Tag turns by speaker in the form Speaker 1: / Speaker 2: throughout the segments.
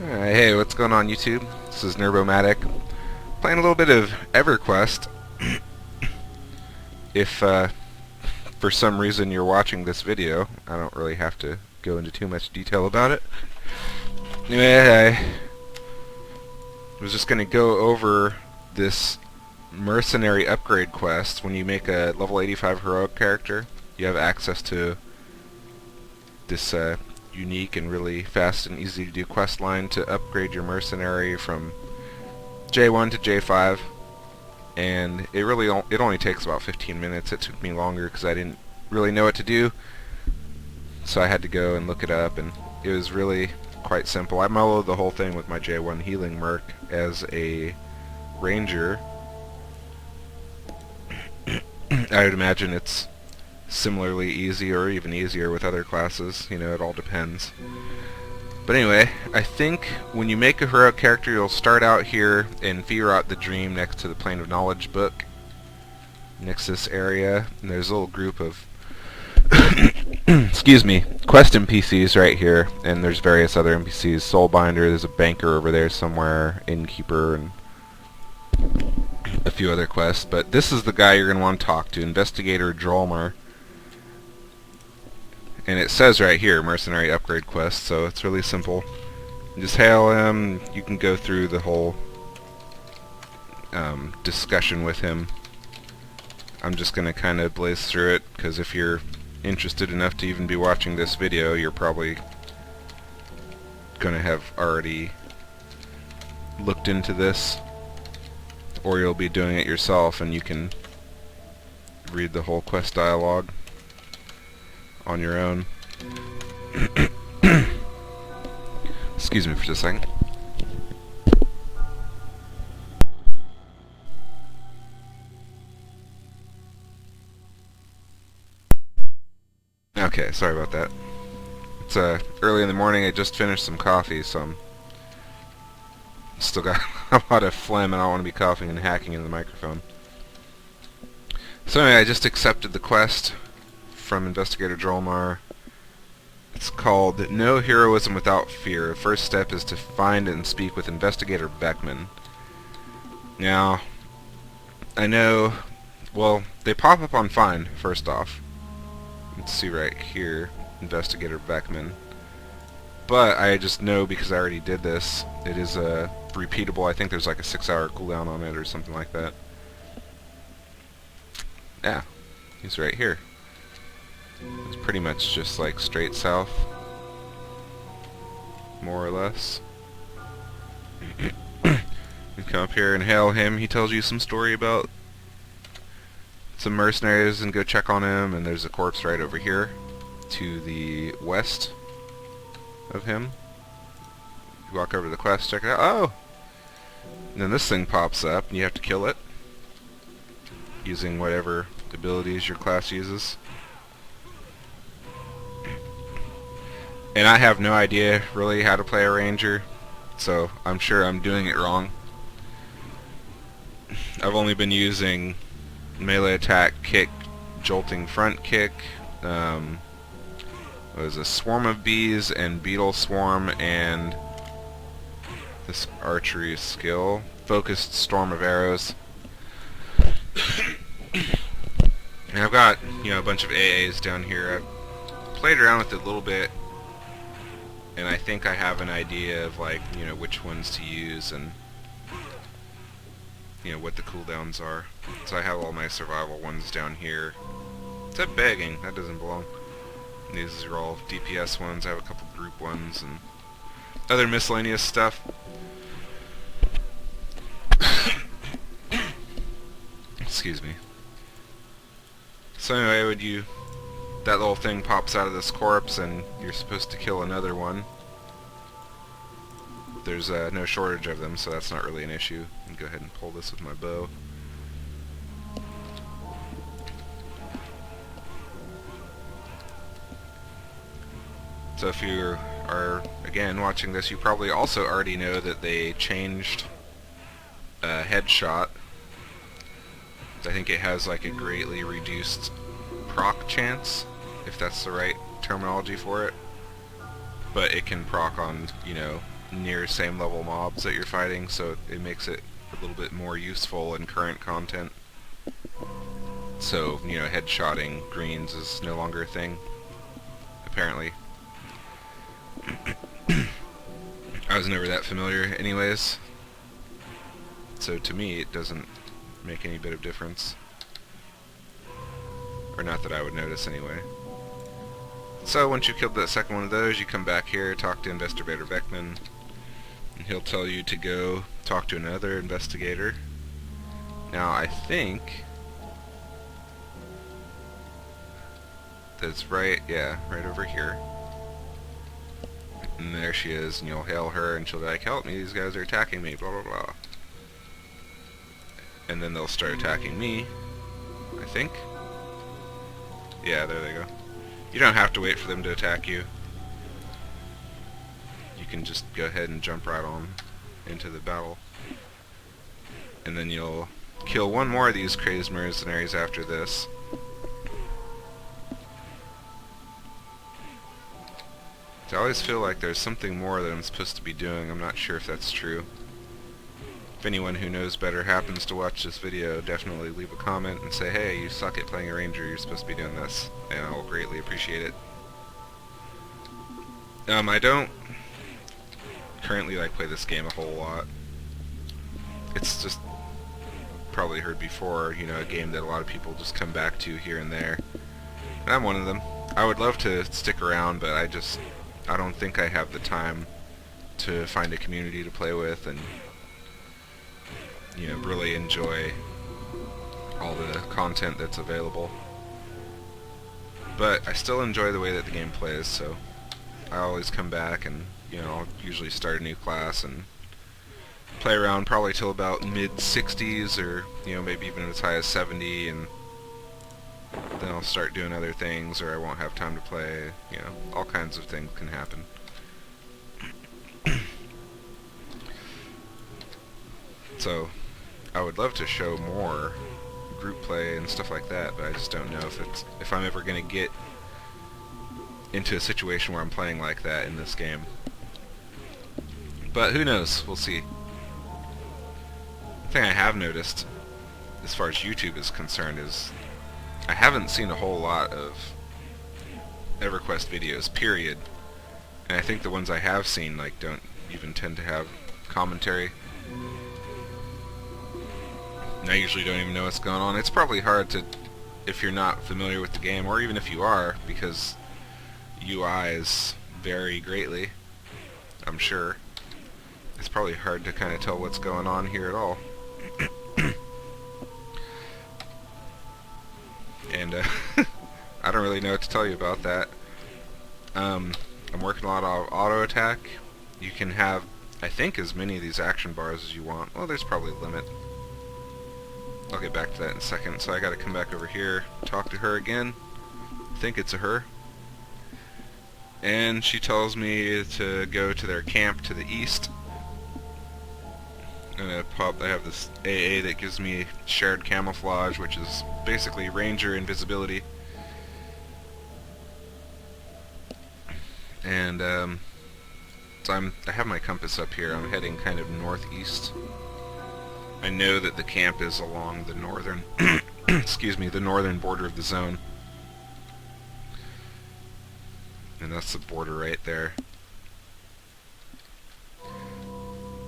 Speaker 1: Alright, hey, what's going on YouTube? This is Nerbomatic, playing a little bit of EverQuest. If for some reason you're watching this video, I don't really have to go into too much detail about it. Anyway, I was just going to go over this Mercenary upgrade quest. When you make a level 85 heroic character, you have access to this unique and really fast and easy to do quest line to upgrade your mercenary from J1 to J5, and it only takes about 15 minutes. It took me longer because I didn't really know what to do, so I had to go and look it up, and it was really quite simple. I mellowed the whole thing with my J1 healing merc as a ranger. I would imagine it's similarly easy or even easier with other classes. You know, it all depends. But anyway, I think when you make a heroic character, you'll start out here in Firat the Dream next to the Plane of Knowledge book, next to this area, and there's a little group of excuse me, quest NPCs right here, and there's various other NPCs. Soulbinder, there's a banker over there somewhere, innkeeper, and a few other quests. But this is the guy you're going to want to talk to, Investigator Drolmar. And it says right here, Mercenary Upgrade Quest, so it's really simple. Just hail him. You can go through the whole discussion with him. I'm just going to kind of blaze through it, because if you're interested enough to even be watching this video, you're probably going to have already looked into this, or you'll be doing it yourself, and you can read the whole quest dialogue on your own. Excuse me for just a second. Okay, sorry about that. It's early in the morning. I just finished some coffee, so I'm still got a lot of phlegm, and I don't want to be coughing and hacking into the microphone. So anyway, I just accepted the quest from Investigator Drolmar. It's called No Heroism Without Fear. The first step is to find and speak with Investigator Beckman. Now, I know, well, they pop up on Find, first off. Let's see right here, Investigator Beckman. But I just know, because I already did this, it is repeatable. I think there's like a 6-hour cooldown on it or something like that. Yeah, he's right here. It's pretty much just like straight south, more or less. You come up here and hail him. He tells you some story about some mercenaries, and go check on him, and there's a corpse right over here to the west of him. You walk over to the quest, check it out. Oh! And then this thing pops up, and you have to kill it using whatever abilities your class uses. And I have no idea really how to play a ranger, so I'm sure I'm doing it wrong. I've only been using melee attack, kick, jolting front kick, was a swarm of bees and beetle swarm, and this archery skill, focused storm of arrows. And I've got, you know, a bunch of AAs down here. I've played around with it a little bit, and I think I have an idea of, like, you know, which ones to use and, you know, what the cooldowns are. So I have all my survival ones down here. Except begging, that doesn't belong. These are all DPS ones. I have a couple group ones and other miscellaneous stuff. Excuse me. So anyway, that little thing pops out of this corpse, and you're supposed to kill another one. There's no shortage of them, so that's not really an issue. I'll go ahead and pull this with my bow. So if you are, again, watching this, you probably also already know that they changed headshot. I think it has like a greatly reduced proc chance, if that's the right terminology for it. But it can proc on, you know, near same level mobs that you're fighting, so it makes it a little bit more useful in current content. So, you know, headshotting greens is no longer a thing, apparently. I was never that familiar anyways, so to me it doesn't make any bit of difference. Or not that I would notice anyway. So once you killed that second one of those, you come back here, talk to Investigator Beckman, and he'll tell you to go talk to another investigator. Now I think that's right, yeah, right over here. And there she is, and you'll hail her, and she'll be like, help me, these guys are attacking me, blah blah blah. And then they'll start attacking me, I think. Yeah, there they go. You don't have to wait for them to attack you. You can just go ahead and jump right on into the battle. And then you'll kill one more of these crazed mercenaries after this. I always feel like there's something more that I'm supposed to be doing. I'm not sure if that's true. If anyone who knows better happens to watch this video, definitely leave a comment and say, hey, you suck at playing a ranger, you're supposed to be doing this, and I will greatly appreciate it. I don't currently play this game a whole lot. It's just, probably heard before, you know, a game that a lot of people just come back to here and there. And I'm one of them. I would love to stick around, but I don't think I have the time to find a community to play with and, you know, really enjoy all the content that's available. But I still enjoy the way that the game plays, so I always come back and, you know, I'll usually start a new class and play around probably till about mid-60s, or, you know, maybe even as high as 70, and then I'll start doing other things, or I won't have time to play. You know, all kinds of things can happen. So, I would love to show more group play and stuff like that, but I just don't know if I'm ever going to get into a situation where I'm playing like that in this game. But who knows? We'll see. The thing I have noticed, as far as YouTube is concerned, is I haven't seen a whole lot of EverQuest videos, period. And I think the ones I have seen, don't even tend to have commentary. And I usually don't even know what's going on. It's probably hard to, if you're not familiar with the game, or even if you are, because UIs vary greatly, I'm sure. It's probably hard to kind of tell what's going on here at all. And I don't really know what to tell you about that. I'm working a lot of auto attack. You can have, I think, as many of these action bars as you want. Well, there's probably a limit. I'll get back to that in a second. So I gotta come back over here, talk to her again. I think it's a her. And she tells me to go to their camp to the east. And I have this AA that gives me shared camouflage, which is basically ranger invisibility. And so I have my compass up here. I'm heading kind of northeast. I know that the camp is along the northern excuse me, the northern border of the zone. And that's the border right there.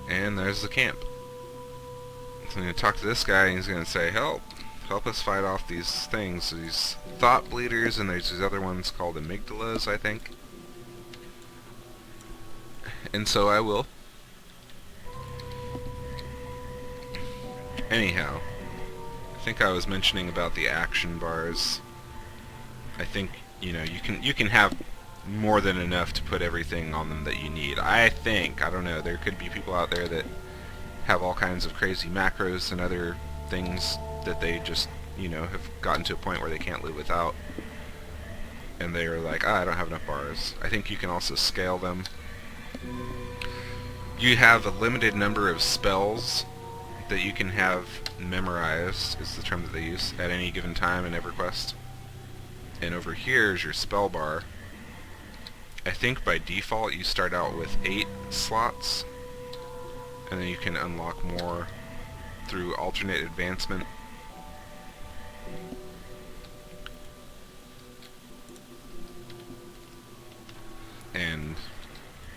Speaker 1: And there's the camp. So I'm going to talk to this guy, and he's going to say, help us fight off these things, these thought bleeders, and there's these other ones called amygdalas, I think. And so I will. Anyhow, I think I was mentioning about the action bars. I think, you know, you can have more than enough to put everything on them that you need. I think, I don't know, there could be people out there that have all kinds of crazy macros and other things that they just, you know, have gotten to a point where they can't live without. And they're like, I don't have enough bars. I think you can also scale them. You have a limited number of spells that you can have memorized, is the term that they use, at any given time in EverQuest. And over here is your spell bar. I think by default you start out with 8 slots, and then you can unlock more through alternate advancement. And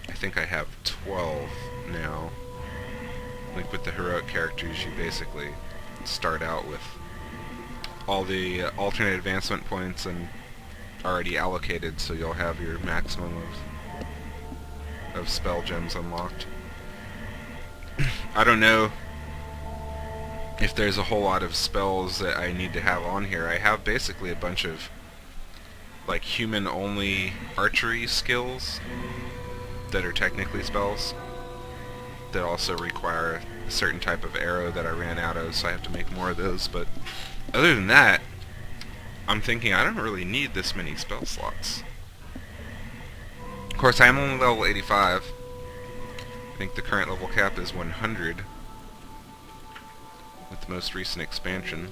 Speaker 1: I think I have 12 now. Like with the heroic characters, you basically start out with all the alternate advancement points and already allocated, so you'll have your maximum of spell gems unlocked. I don't know if there's a whole lot of spells that I need to have on here. I have basically a bunch of like human-only archery skills that are technically spells that also require a certain type of arrow that I ran out of, so I have to make more of those. But other than that, I'm thinking I don't really need this many spell slots. Of course, I am only level 85. I think the current level cap is 100 with the most recent expansion.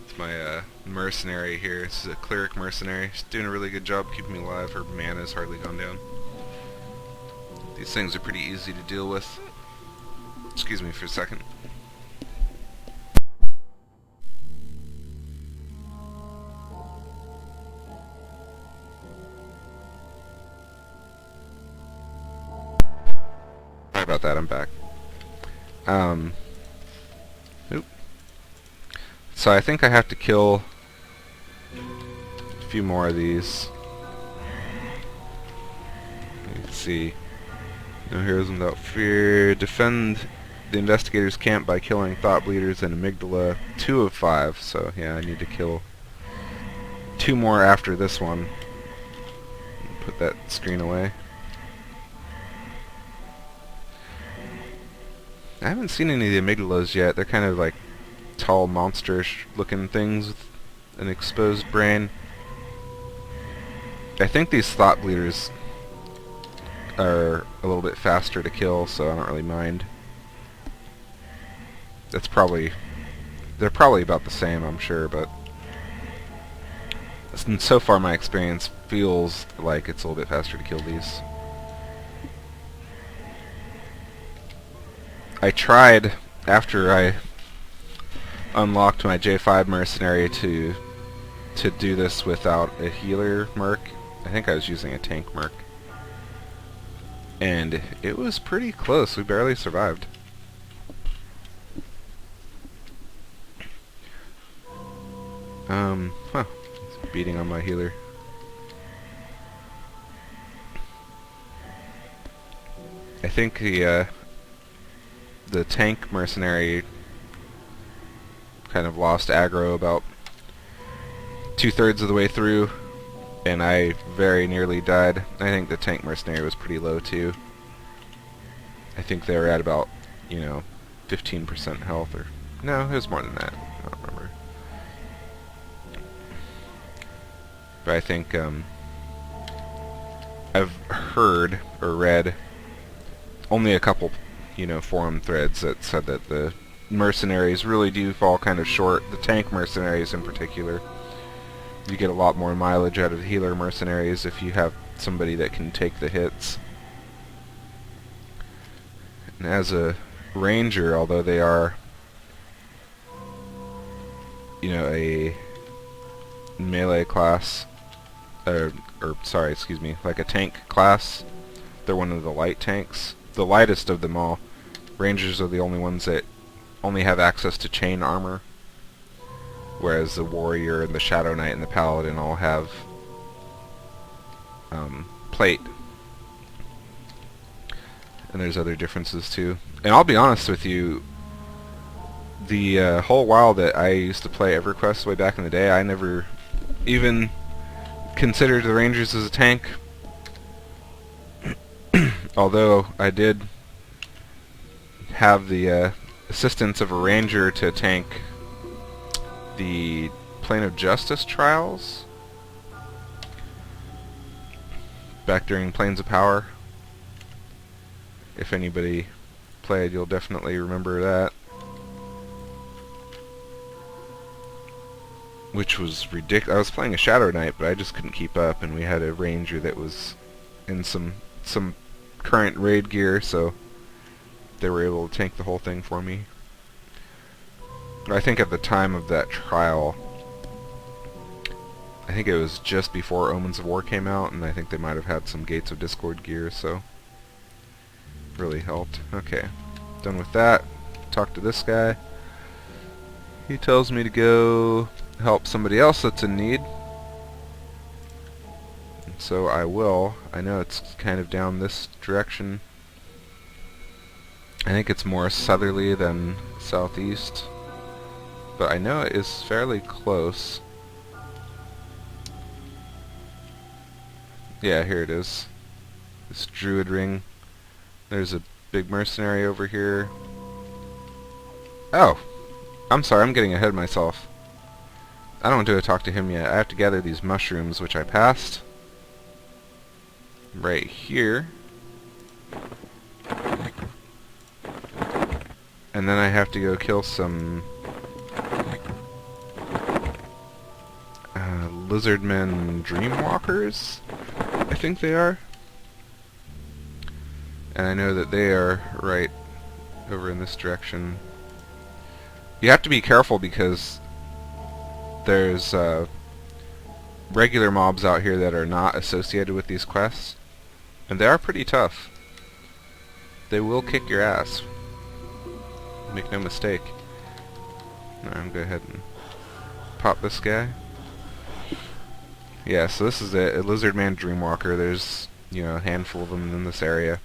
Speaker 1: It's my mercenary here. This is a cleric mercenary. She's doing a really good job keeping me alive. Her mana's hardly gone down. These things are pretty easy to deal with. Excuse me for a second. Sorry about that, I'm back. Oop. So I think I have to kill a few more of these. Let's see. No heroes without fear. Defend the investigator's camp by killing thought bleeders and amygdala. 2 of 5. So yeah, I need to kill 2 more after this one. Put that screen away. I haven't seen any of the amygdalas yet. They're kind of like tall, monsterish looking things with an exposed brain. I think these thought bleeders are a little bit faster to kill, so I don't really mind. They're probably about the same, I'm sure, but so far my experience feels like it's a little bit faster to kill these. I tried, after I unlocked my J5 mercenary, to do this without a healer merc. I think I was using a tank merc. And it was pretty close. We barely survived. It's beating on my healer. I think the tank mercenary kind of lost aggro about 2/3 of the way through, and I very nearly died. I think the tank mercenary was pretty low too. I think they were at about, 15% health, or no, it was more than that. I don't remember. But I think I've heard or read only a couple forum threads that said that the mercenaries really do fall kind of short. The tank mercenaries in particular. You get a lot more mileage out of the healer mercenaries if you have somebody that can take the hits. And as a ranger, although they are a melee class, like a tank class, they're one of the light tanks. The lightest of them all. Rangers are the only ones that only have access to chain armor, whereas the warrior and the shadow knight and the paladin all have plate. And there's other differences too. And I'll be honest with you, the whole while that I used to play EverQuest way back in the day, I never even considered the rangers as a tank. Although I did have the assistance of a ranger to tank the Plane of Justice trials back during Planes of Power. If anybody played, you'll definitely remember that. which was ridiculous. I was playing a Shadow Knight, but I just couldn't keep up, and we had a Ranger that was in some current raid gear, so they were able to tank the whole thing for me. I think at the time of that trial, I think it was just before Omens of War came out, and I think they might have had some Gates of Discord gear, so really helped. Okay, done with that. Talk to this guy. He tells me to go help somebody else that's in need. And so I will. I know it's kind of down this direction. I think it's more southerly than southeast, but I know it is fairly close. Yeah, here it is. This druid ring. There's a big mercenary over here. Oh! I'm sorry, I'm getting ahead of myself. I don't want to talk to him yet. I have to gather these mushrooms, which I passed. Right here. And then I have to go kill some lizardmen dreamwalkers, I think they are. And I know that they are right over in this direction. You have to be careful because there's regular mobs out here that are not associated with these quests, and they are pretty tough. They will kick your ass. Make no mistake. Now I'm going to go ahead and pop this guy. Yeah, so this is a lizardman dreamwalker. There's, you know, a handful of them in this area.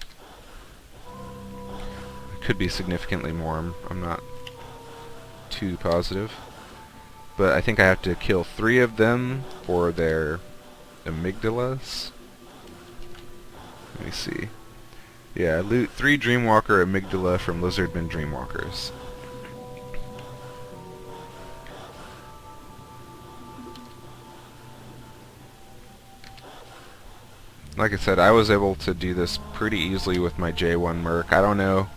Speaker 1: Could be significantly more. I'm not too positive. But I think I have to kill 3 of them for their amygdalas. Let me see. Yeah, loot 3 Dreamwalker amygdala from lizardmen dreamwalkers. Like I said, I was able to do this pretty easily with my J1 Merc. I don't know.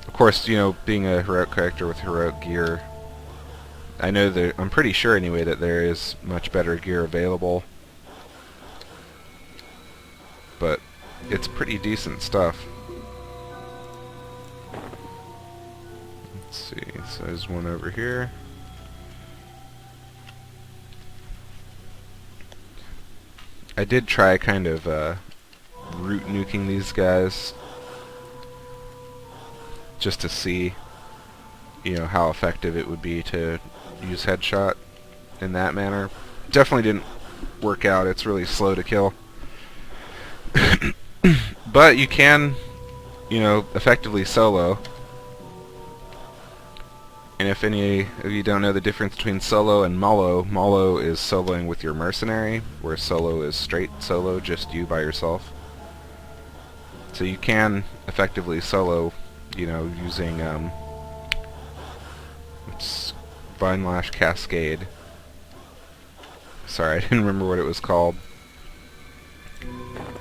Speaker 1: Of course, you know, being a heroic character with heroic gear, I know that, I'm pretty sure anyway, that there is much better gear available. But it's pretty decent stuff. Let's see, so there's one over here. I did try kind of root nuking these guys just to see, you know, how effective it would be to use headshot in that manner. Definitely didn't work out. It's really slow to kill. But you can, you know, effectively solo. And if any of you don't know the difference between solo and molo, molo is soloing with your mercenary, where solo is straight solo, just you by yourself. So you can effectively solo, you know, using it's Vine Lash Cascade. Sorry, I didn't remember what it was called.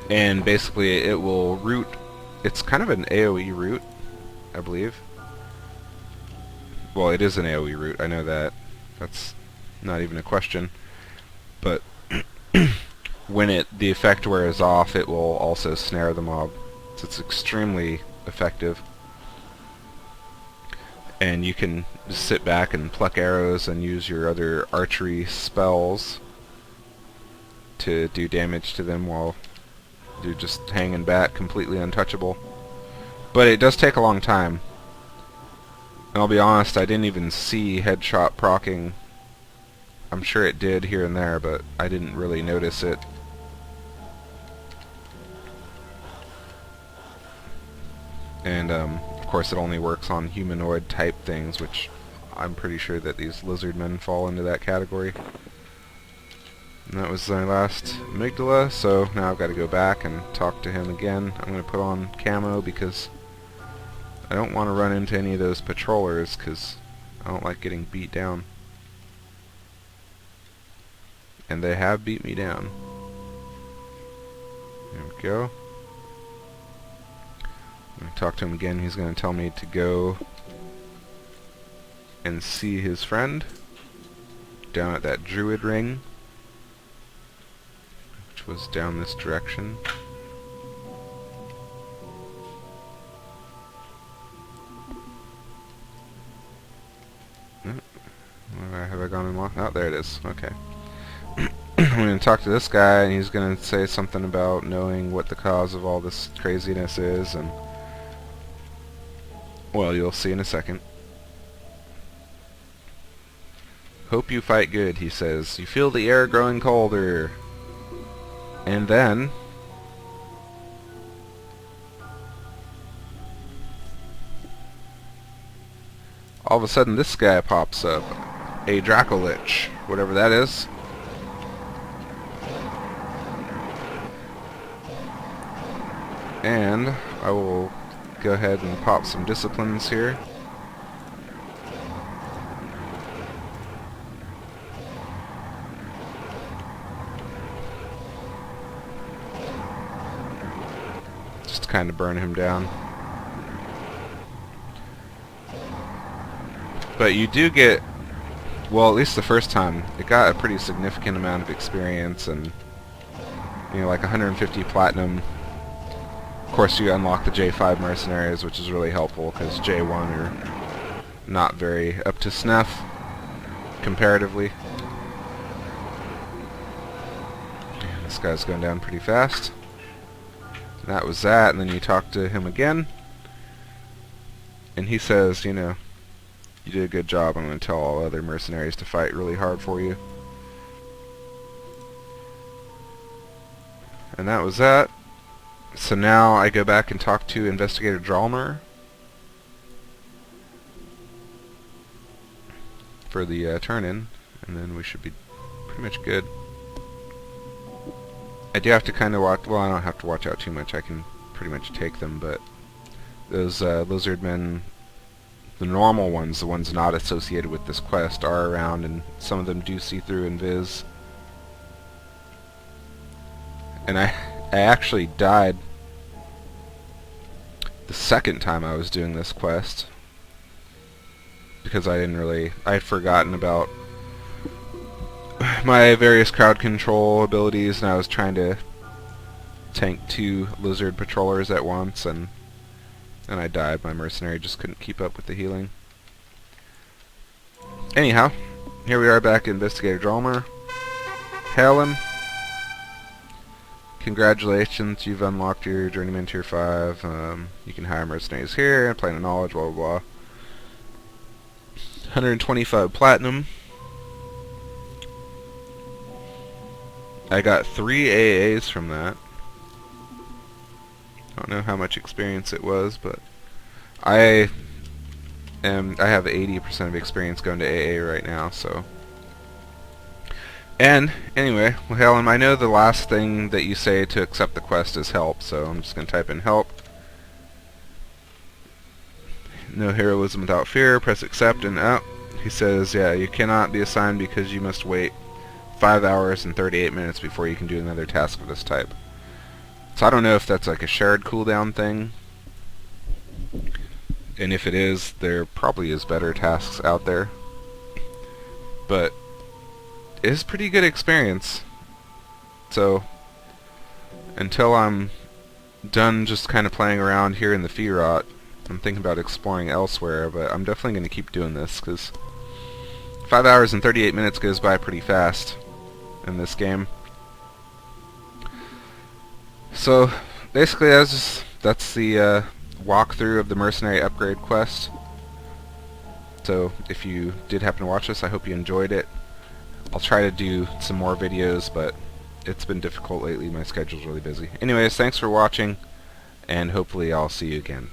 Speaker 1: And basically it will root, it's kind of an AoE root, I believe. Well, it is an AoE route, I know that. That's not even a question. But when the effect wears off, it will also snare the mob. So it's extremely effective. And you can just sit back and pluck arrows and use your other archery spells to do damage to them while you're just hanging back, completely untouchable. But it does take a long time. And I'll be honest, I didn't even see headshot proccing. I'm sure it did here and there, but I didn't really notice it. And, of course, it only works on humanoid type things, which I'm pretty sure that these lizardmen fall into that category. And that was my last amygdala, so now I've got to go back and talk to him again. I'm going to put on camo because I don't want to run into any of those patrollers because I don't like getting beat down. And they have beat me down. There we go. I'm going to talk to him again. He's going to tell me to go and see his friend. down at that druid ring, which was down this direction. Have I gone and lost? Oh, there it is. Okay. I'm going to talk to this guy, and he's going to say something about knowing what the cause of all this craziness is, and well, you'll see in a second. Hope you fight good, he says. You feel the air growing colder. And then all of a sudden this guy pops up. A Dracolich, whatever that is. And I will go ahead and pop some disciplines here. Just to kind of burn him down. But you do get, well, at least the first time, it got a pretty significant amount of experience, and you know, like 150 platinum. Of course, you unlock the J5 mercenaries, which is really helpful because J1 are not very up to snuff comparatively. And this guy's going down pretty fast. And that was that, and then you talk to him again, and he says, you know, you did a good job. I'm going to tell all other mercenaries to fight really hard for you. And that was that. So now I go back and talk to Investigator Dralmer for the turn-in, and then we should be pretty much good. I do have to kind of watch, well, I don't have to watch out too much, I can pretty much take them, but those lizard men, the normal ones, the ones not associated with this quest, are around, and some of them do see through invis. And I actually died the second time I was doing this quest because I had forgotten about my various crowd control abilities, and I was trying to tank 2 lizard patrollers at once, and I died. My mercenary just couldn't keep up with the healing. Anyhow, here we are back in Investigator Dralmer. Hail him. Congratulations, you've unlocked your Journeyman Tier 5. You can hire mercenaries here, Plane of Knowledge, blah blah blah. 125 platinum. I got 3 AAs from that. I don't know how much experience it was, but I have 80% of experience going to AA right now, so. And, anyway, well, Helen, I know the last thing that you say to accept the quest is help, so I'm just going to type in help. No heroism without fear, press accept, and he says, yeah, you cannot be assigned because you must wait 5 hours and 38 minutes before you can do another task of this type. So I don't know if that's like a shared cooldown thing, and if it is, there probably is better tasks out there. But it is pretty good experience. So until I'm done just kind of playing around here in the Firot, I'm thinking about exploring elsewhere, but I'm definitely going to keep doing this because 5 hours and 38 minutes goes by pretty fast in this game. So basically that's the walkthrough of the Mercenary upgrade quest. So if you did happen to watch this, I hope you enjoyed it. I'll try to do some more videos, but it's been difficult lately. My schedule's really busy. Anyways, thanks for watching, and hopefully I'll see you again.